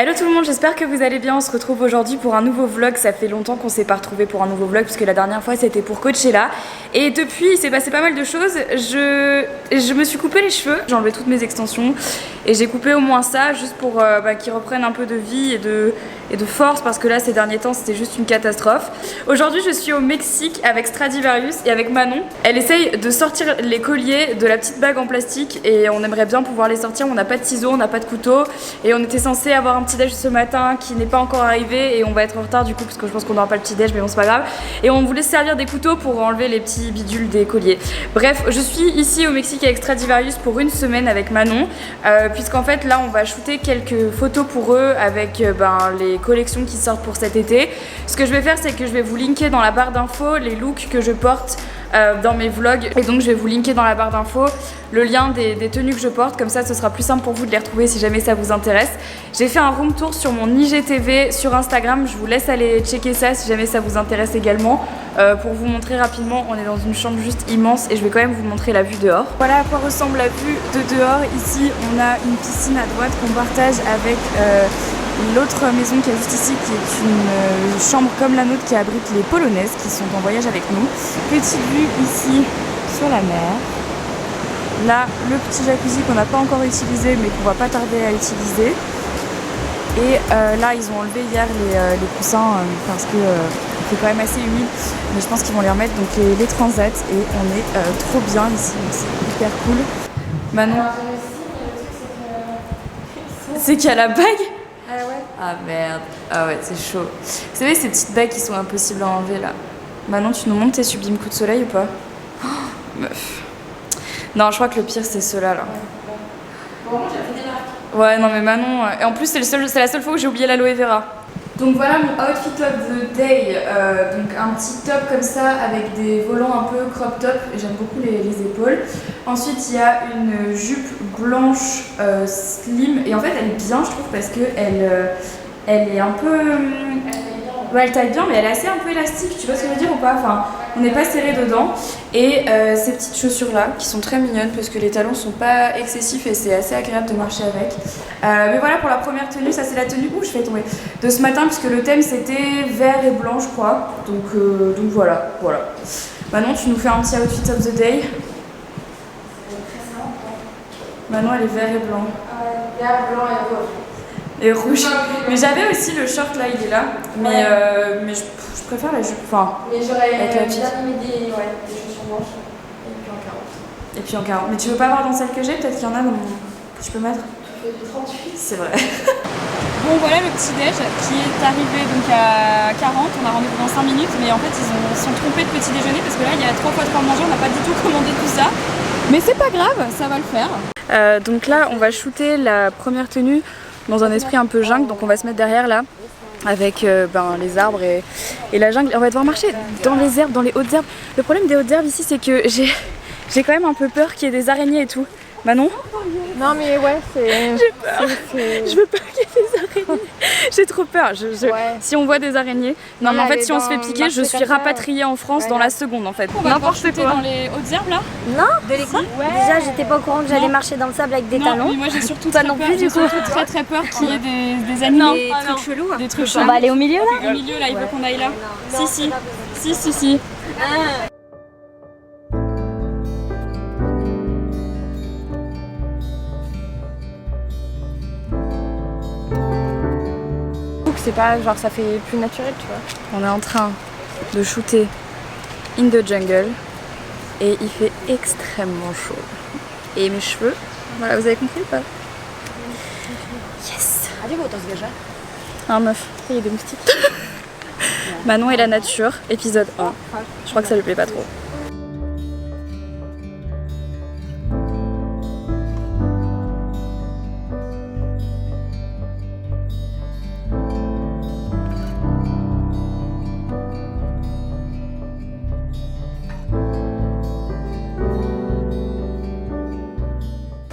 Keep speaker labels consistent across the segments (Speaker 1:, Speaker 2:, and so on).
Speaker 1: Hello tout le monde, j'espère que vous allez bien. On se retrouve aujourd'hui pour un nouveau vlog. Ça fait longtemps qu'on s'est pas retrouvés pour un nouveau vlog puisque la dernière fois c'était pour Coachella. Et depuis il s'est passé pas mal de choses. Je me suis coupé les cheveux, j'ai enlevé toutes mes extensions et j'ai coupé au moins ça juste pour qu'ils reprennent un peu de vie et de force parce que là ces derniers temps c'était juste une catastrophe. Aujourd'hui je suis au Mexique avec Stradivarius et avec Manon. Elle essaye de sortir les colliers de la petite bague en plastique et on aimerait bien pouvoir les sortir. On n'a pas de ciseaux, on n'a pas de couteau et on était censé avoir un petit déj ce matin qui n'est pas encore arrivé et on va être en retard du coup parce que je pense qu'on n'aura pas le petit déj, mais bon c'est pas grave. Et on voulait se servir des couteaux pour enlever les petits bidules des colliers. Bref, je suis ici au Mexique avec Stradivarius pour une semaine avec Manon puisqu'en fait là on va shooter quelques photos pour eux avec les collections qui sortent pour cet été. Ce que je vais faire c'est que je vais vous linker dans la barre d'infos les looks que je porte dans mes vlogs et donc je vais vous linker dans la barre d'infos le lien des tenues que je porte, comme ça ce sera plus simple pour vous de les retrouver si jamais ça vous intéresse. J'ai fait un room tour sur mon IGTV sur Instagram, je vous laisse aller checker ça si jamais ça vous intéresse également. Pour vous montrer rapidement, on est dans une chambre juste immense et je vais quand même vous montrer la vue dehors. Voilà à quoi ressemble la vue de dehors. Ici on a une piscine à droite qu'on partage avec l'autre maison qui est juste ici, qui est une chambre comme la nôtre qui abrite les Polonaises qui sont en voyage avec nous. Petite vue ici sur la mer. Là, le petit jacuzzi qu'on n'a pas encore utilisé mais qu'on va pas tarder à utiliser. Et là, ils ont enlevé hier les coussins parce que c'est quand même assez humide. Mais je pense qu'ils vont les remettre, donc les transats. Et on est trop bien ici, donc c'est hyper cool. Manon, c'est qu'il y a la bague.
Speaker 2: Ah ouais.
Speaker 1: Ah merde, ah ouais c'est chaud. Vous savez ces petites bagues qui sont impossibles à enlever là. Manon, tu nous montres tes sublimes coups de soleil ou pas? Oh, meuf. Non, je crois que le pire c'est ceux-là là.
Speaker 2: Bon, j'ai fait des marques.
Speaker 1: Ouais non mais Manon, et en plus c'est la seule fois où j'ai oublié l'aloe vera. Donc voilà mon outfit of the day, donc un petit top comme ça avec des volants un peu crop top, j'aime beaucoup les épaules. Ensuite il y a une jupe blanche slim et en fait elle est bien je trouve parce que elle est un peu... Ouais, elle taille bien mais elle est assez un peu élastique, tu vois ce que je veux dire ou pas? Enfin, on n'est pas serré dedans. Et ces petites chaussures là qui sont très mignonnes parce que les talons sont pas excessifs et c'est assez agréable de marcher avec. Mais voilà pour la première tenue, ça c'est la tenue où je fais tomber de ce matin puisque le thème c'était vert et blanc je crois. Donc voilà. Manon, tu nous fais un petit outfit of the day. Manon elle est vert et blanc.
Speaker 2: Vert, blanc et rouge.
Speaker 1: Et rouge. Mais j'avais aussi le short là, il est là. Mais, mais je préfère la jupe. Enfin,
Speaker 2: mais j'aurais
Speaker 1: avec la petite.
Speaker 2: bien mis des chaussures blanches. Et puis en 40.
Speaker 1: Et puis en 40. Mais tu veux pas voir dans celle que j'ai? Peut-être qu'il y en a dans mon... que je peux mettre.
Speaker 2: Tu fais du 38.
Speaker 1: C'est vrai. Bon voilà le petit déj qui est arrivé donc à 40. On a rendez-vous dans 5 minutes. Mais en fait ils sont trompés de petit déjeuner parce que là il y a 3 fois 3 manger. On n'a pas du tout commandé tout ça. Mais c'est pas grave, ça va le faire. Donc là on va shooter la première tenue dans un esprit un peu jungle, donc on va se mettre derrière là avec les arbres et la jungle. On va devoir marcher dans les herbes, dans les hautes herbes. Le problème des hautes herbes ici c'est que j'ai quand même un peu peur qu'il y ait des araignées et tout. Manon?
Speaker 2: Non mais ouais, c'est...
Speaker 1: J'ai peur. Je veux pas qu'il y ait des araignées. J'ai trop peur. Ouais. Si on voit des araignées... Non mais en fait si on se fait piquer, je suis rapatriée en France dans la seconde en fait. N'importe quoi. Dans les hautes herbes là?
Speaker 3: Non. Déjà j'étais pas au courant que j'allais marcher dans le sable avec des talons.
Speaker 1: Mais moi j'ai surtout très peur qu'il y ait des animaux.
Speaker 3: Des trucs chelous.
Speaker 1: Des trucs chelous.
Speaker 3: On va aller au milieu là?
Speaker 1: Au milieu là, il veut qu'on aille là. Si.
Speaker 2: C'est pas genre ça fait plus naturel, tu vois.
Speaker 1: On est en train de shooter in the jungle et il fait extrêmement chaud. Et mes cheveux, voilà, vous avez compris ou pas? Yes. Ah meuf, il y a des moustiques. Manon et la nature, épisode 1. Je crois que ça lui plaît pas trop.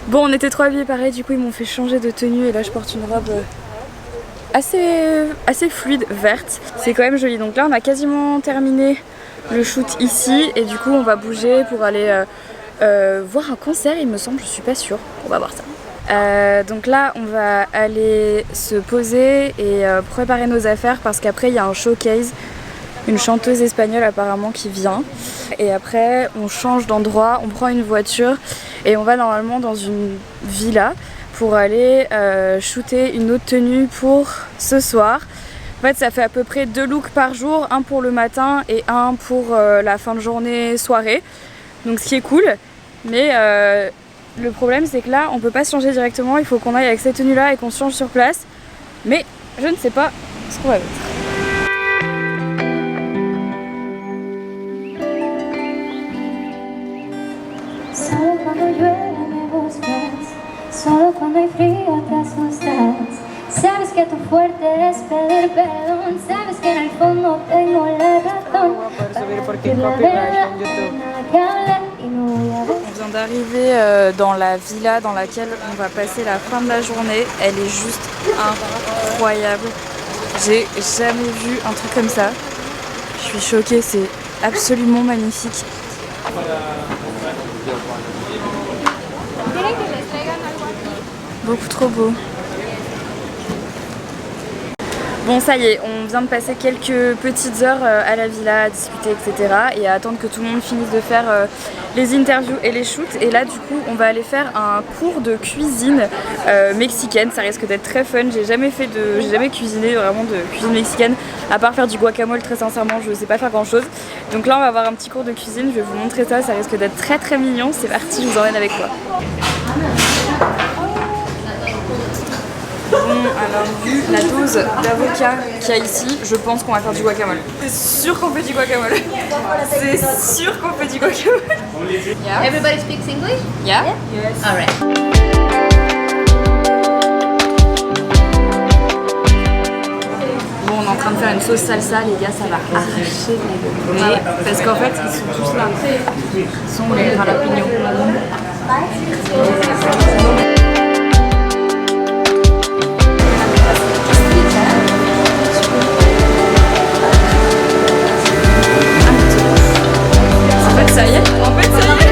Speaker 1: Bon, on était trop habillés pareil, du coup ils m'ont fait changer de tenue et là je porte une robe assez fluide, verte. C'est quand même joli. Donc là on a quasiment terminé le shoot ici et du coup on va bouger pour aller voir un concert il me semble, je suis pas sûre. On va voir ça. Donc là on va aller se poser et préparer nos affaires parce qu'après il y a un showcase, une chanteuse espagnole apparemment qui vient. Et après on change d'endroit, on prend une voiture et on va normalement dans une villa pour aller shooter une autre tenue pour ce soir. En fait ça fait à peu près 2 looks par jour, un pour le matin et un pour la fin de journée soirée. Donc ce qui est cool, mais le problème c'est que là on peut pas se changer directement, il faut qu'on aille avec cette tenue là et qu'on se change sur place. Mais je ne sais pas ce qu'on va mettre.
Speaker 4: Solo cuando llueve me buscas, solo cuando hay frío te asustas. Sabes que tu fuerte es pedir perdón, sabes que en el fondo tengo la razón.
Speaker 1: On vient d'arriver dans la villa dans laquelle on va passer la fin de la journée. Elle est juste incroyable. J'ai jamais vu un truc comme ça. Je suis choquée, c'est absolument magnifique. Beaucoup trop beau. Bon ça y est, on vient de passer quelques petites heures à la villa à discuter etc. et à attendre que tout le monde finisse de faire les interviews et les shoots. Et là du coup on va aller faire un cours de cuisine mexicaine, ça risque d'être très fun. J'ai jamais cuisiné vraiment de cuisine mexicaine, à part faire du guacamole. Très sincèrement je sais pas faire grand chose. Donc là on va avoir un petit cours de cuisine, je vais vous montrer ça, ça risque d'être très très mignon. C'est parti, je vous emmène avec moi. Bon, alors vu la dose d'avocat qu'il y a ici, je pense qu'on va faire du guacamole. C'est sûr qu'on fait du guacamole. C'est sûr qu'on fait du guacamole.
Speaker 2: Yeah. Everybody speaks English?
Speaker 1: Yeah?
Speaker 2: Yes. Alright.
Speaker 1: Bon, on est en train de faire une sauce salsa, les gars, ça va arracher les nez. Parce qu'en fait, ils sont tous là. Ils sont les jalapenos. Ça y est, en fait ça y est.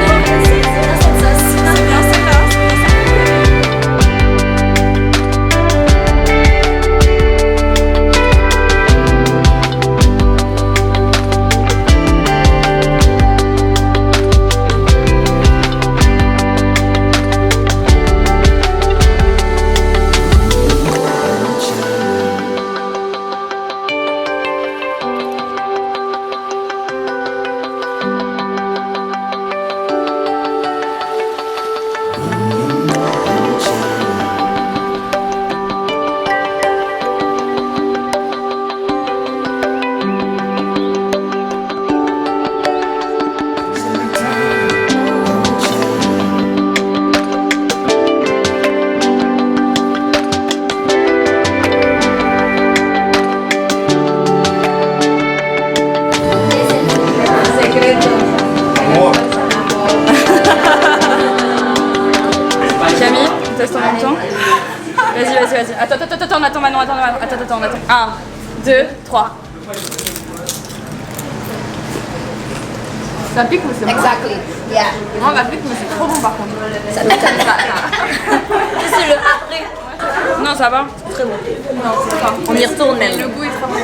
Speaker 1: C'est bien, c'est là. Camille, on teste en même temps. Vas-y. Attends, on attend Manon, attends. 1, 2, 3. Ça pique ou c'est bon?
Speaker 2: Exactly. Yeah.
Speaker 1: Non, ça pique, mais c'est trop bon par contre.
Speaker 2: Ça pique comme ça. C'est le après.
Speaker 1: Non, ça va.
Speaker 2: C'est très bon. Non, c'est pas. On y retourne même.
Speaker 1: Le goût est très bon.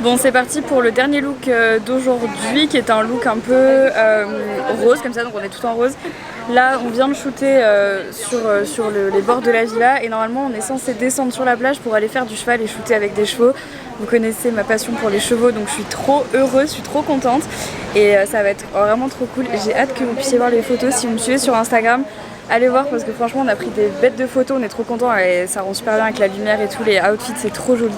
Speaker 1: Bon, c'est parti pour le dernier look d'aujourd'hui, qui est un look un peu rose comme ça, donc on est tout en rose. Là, on vient de shooter sur les bords de la villa et normalement on est censé descendre sur la plage pour aller faire du cheval et shooter avec des chevaux. Vous connaissez ma passion pour les chevaux, donc je suis trop heureuse, je suis trop contente et ça va être vraiment trop cool. J'ai hâte que vous puissiez voir les photos. Si vous me suivez sur Instagram, allez voir parce que franchement on a pris des bêtes de photos, on est trop contents et ça rend super bien avec la lumière et tout, les outfits c'est trop joli.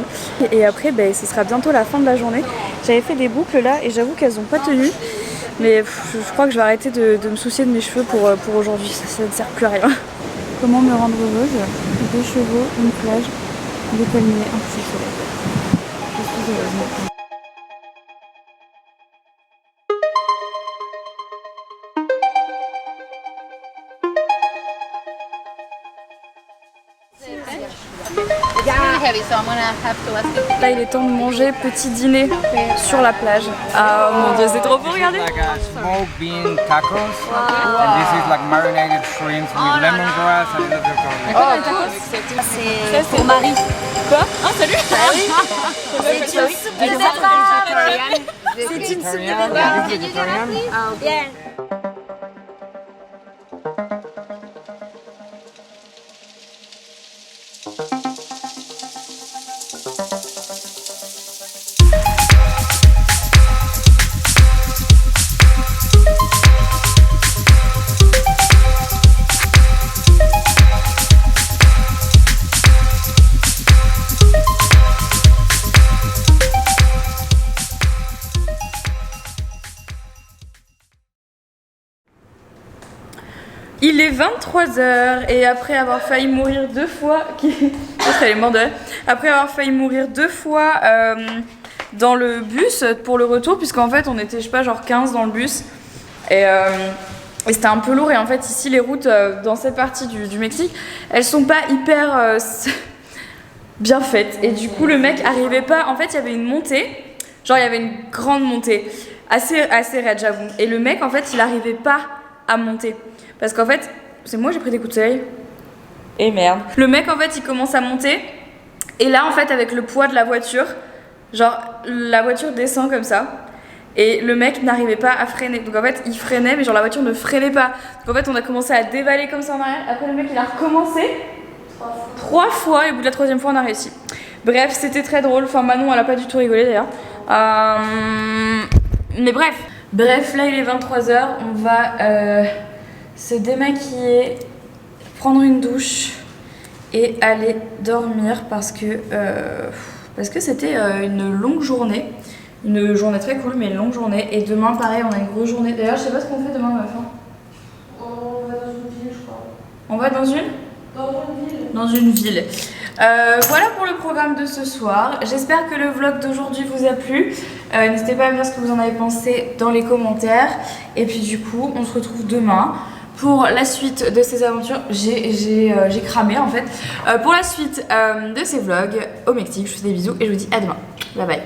Speaker 1: Et après ce sera bientôt la fin de la journée. J'avais fait des boucles là et j'avoue qu'elles n'ont pas tenu. Mais je crois que je vais arrêter de me soucier de mes cheveux pour aujourd'hui, ça ne sert plus à rien. Comment me rendre heureuse? 2 chevaux, une plage, des palmiers, un petit soleil. Je suis heureuse maintenant.
Speaker 5: heavy, so I'm gonna have to ask you.
Speaker 1: Là il est temps de manger petit dîner sur la plage. Ah mon dieu c'est trop beau, regardez.
Speaker 6: Like a smoked bean tacos, and this is like marinated shrimps with lemongrass and a little bit of garlic.
Speaker 3: C'est pour Marie.
Speaker 1: Quoi? Ah salut.
Speaker 3: C'est une soupe de betterave. C'est une soupe de betterave. Bien.
Speaker 1: Il est 23h et après avoir failli mourir 2 fois, après avoir failli mourir 2 fois dans le bus pour le retour, puisqu'en fait on était je sais pas genre 15 dans le bus et c'était un peu lourd. Et en fait ici les routes dans cette partie du Mexique elles sont pas hyper bien faites, et du coup le mec arrivait pas, en fait il y avait une montée, genre il y avait une grande montée assez raide j'avoue, et le mec en fait il arrivait pas à monter. Parce qu'en fait, c'est moi j'ai pris des coups de soleil. Et merde. Le mec en fait il commence à monter. Et là en fait avec le poids de la voiture, genre la voiture descend comme ça. Et le mec n'arrivait pas à freiner. Donc en fait il freinait mais genre la voiture ne freinait pas. Donc en fait on a commencé à dévaler comme ça en arrière. Après le mec il a recommencé 3 fois et au bout de la 3e fois on a réussi. Bref c'était très drôle. Enfin Manon elle a pas du tout rigolé d'ailleurs. Mais bref là il est 23h. On va... se démaquiller, prendre une douche et aller dormir parce que c'était une longue journée. Une journée très cool mais une longue journée. Et demain pareil on a une grosse journée. D'ailleurs je sais pas ce qu'on fait demain meuf.
Speaker 2: On va dans une ville, je crois.
Speaker 1: On va dans une
Speaker 2: ville.
Speaker 1: Dans une ville. Voilà pour le programme de ce soir. J'espère que le vlog d'aujourd'hui vous a plu. N'hésitez pas à me dire ce que vous en avez pensé dans les commentaires. Et puis du coup on se retrouve demain pour la suite de ces aventures. J'ai cramé en fait. Pour la suite de ces vlogs au Mexique, je vous fais des bisous et je vous dis à demain. Bye bye.